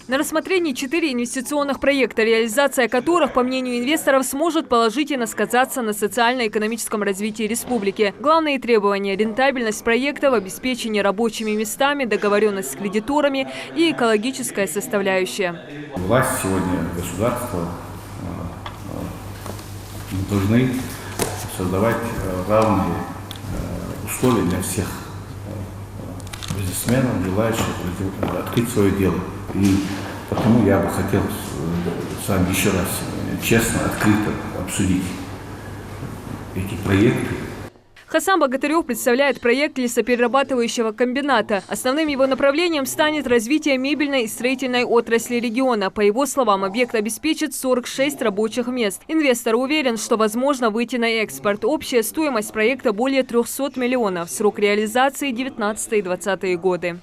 На рассмотрении 4 инвестиционных проекта, реализация которых, по мнению инвесторов, сможет положительно сказаться на социально-экономическом развитии республики. Главные требования – рентабельность проектов, обеспечение рабочими местами, договоренность с кредиторами и экологическая составляющая. Власть сегодня, государство должны создавать равные условия для всех бизнесменов, желающих открыть свое дело. И потому я бы хотел с вами еще раз честно, открыто обсудить эти проекты. Хасан Богатырев представляет проект лесоперерабатывающего комбината. Основным его направлением станет развитие мебельной и строительной отрасли региона. По его словам, объект обеспечит 46 рабочих мест. Инвестор уверен, что возможно выйти на экспорт. Общая стоимость проекта более 300 миллионов. Срок реализации – 19-20 годы.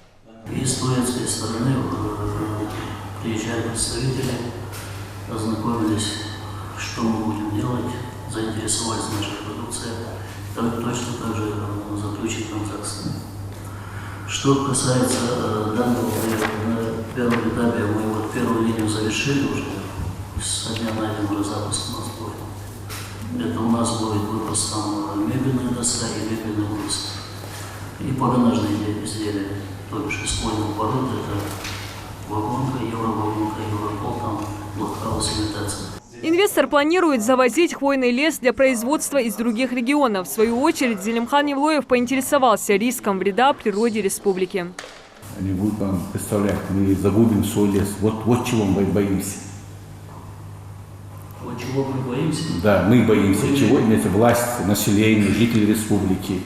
И с турецкой стороны приезжали представители, ознакомились, что мы будем делать, заинтересовались нашей продукцией. Точно так же заключить транзакции. Что касается данного проекта, на первом этапе мы вот первую линию завершили уже, со дня на день уже запуск у нас будет. Это у нас будет выпуск там мебельная доска и мебельный брус. И погонажные изделия, то бишь используем пород, это вагонка, евровагонка, европол, там блокхаус, имитация. Инвестор планирует завозить хвойный лес для производства из других регионов. В свою очередь, Зелимхан Евлоев поинтересовался риском вреда природе республики. Они будут нам представлять, мы загубим свой лес. Вот чего мы боимся. Вот чего мы боимся? Да, мы боимся. Чего имеется власть, население, жители республики.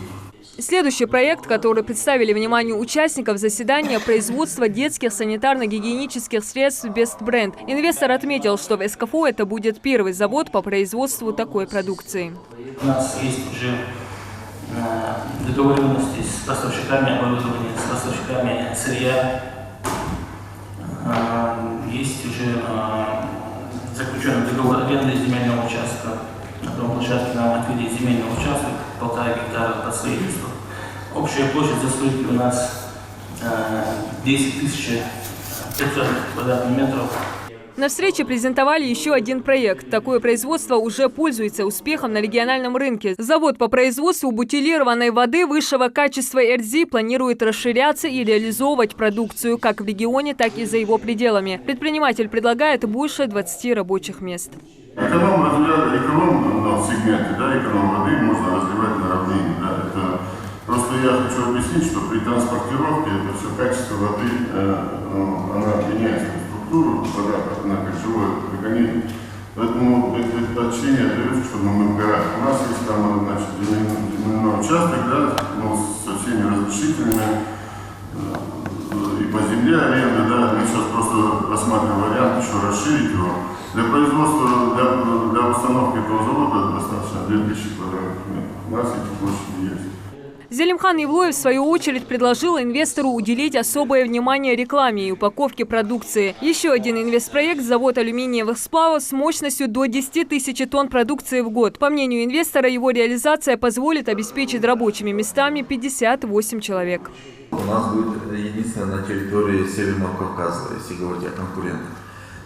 Следующий проект, который представили вниманию участников заседания – производство детских санитарно-гигиенических средств Best Brand. Инвестор отметил, что в СКФО это будет первый завод по производству такой продукции. У нас есть уже договоренности с поставщиками оборудования, с поставщиками сырья. Есть уже заключенный договор аренды земельного участка. На том площадке нам отвели земельный участок, 1,5 гектара под строительство. Общая площадь застройки у нас 10 500 квадратных метров. На встрече презентовали еще один проект. Такое производство уже пользуется успехом на региональном рынке. Завод по производству бутилированной воды высшего качества РЗ планирует расширяться и реализовывать продукцию как в регионе, так и за его пределами. Предприниматель предлагает больше 20 рабочих мест. Эконом-сегменты, эконом воды можно разливать на равнине. Это просто я хочу объяснить, что при транспортировке это все качество воды, она меняется структуру, вода, она как живой организм. Поэтому предпочтение дается, чтобы мы в горах. У нас есть там, значит, земляной участок, со всеми разрешительными и по земле аренда, мы сейчас просто рассматриваем вариант еще расширить его. Для производства, для установки этого завода достаточно 2000 квадратных метров. У нас эти площади есть. Зелимхан Евлоев, в свою очередь, предложил инвестору уделить особое внимание рекламе и упаковке продукции. Еще один инвестпроект – завод алюминиевых сплавов с мощностью до 10 тысяч тонн продукции в год. По мнению инвестора, его реализация позволит обеспечить рабочими местами 58 человек. У нас будет единственное на территории Северного Кавказа, если говорить о конкурентах.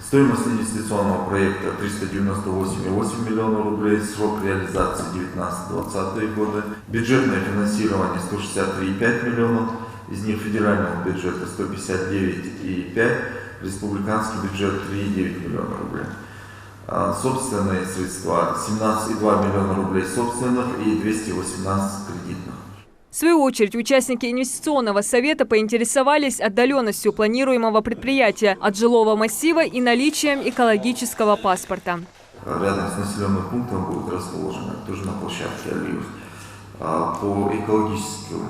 Стоимость инвестиционного проекта 398,8 миллионов рублей, срок реализации 19-20 годы, бюджетное финансирование 163,5 миллионов, из них федерального бюджета 159,5, республиканский бюджет 3,9 миллиона рублей. Собственные средства 17,2 миллиона рублей собственных и 218 кредитных. В свою очередь, участники инвестиционного совета поинтересовались отдаленностью планируемого предприятия от жилого массива и наличием экологического паспорта. Рядом с населенным пунктом будет расположено, тоже на площадке Алиев, по экологическим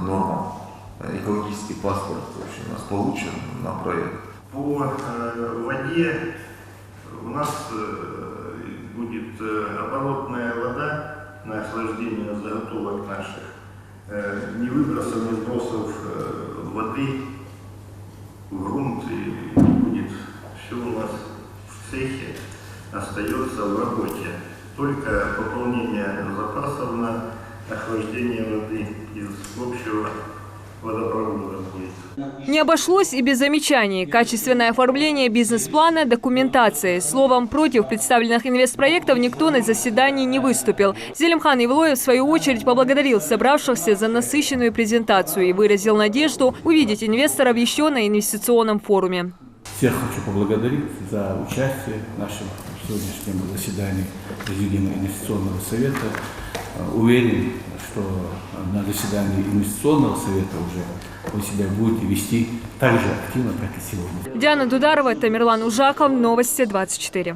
нормам. Экологический паспорт у нас получен на проект. По воде у нас будет оборотная вода на охлаждение заготовок наших. Не выбросов, не сбросов воды в грунт и не будет. Все у нас в цехе остается в работе. Только пополнение запасов на охлаждение воды из общего водопровода будет. Не обошлось и без замечаний. Качественное оформление бизнес-плана, документации. Словом, против представленных инвестпроектов никто на заседании не выступил. Зелимхан Евлоев, в свою очередь, поблагодарил собравшихся за насыщенную презентацию и выразил надежду увидеть инвесторов еще на инвестиционном форуме. Всех хочу поблагодарить за участие в нашем сегодняшнем заседании Президиума инвестиционного совета. Уверен, что на заседании инвестиционного совета уже вы себя будете вести так же активно, как и сегодня. Диана Дударова, Тамерлан Ужаков, Новости 24.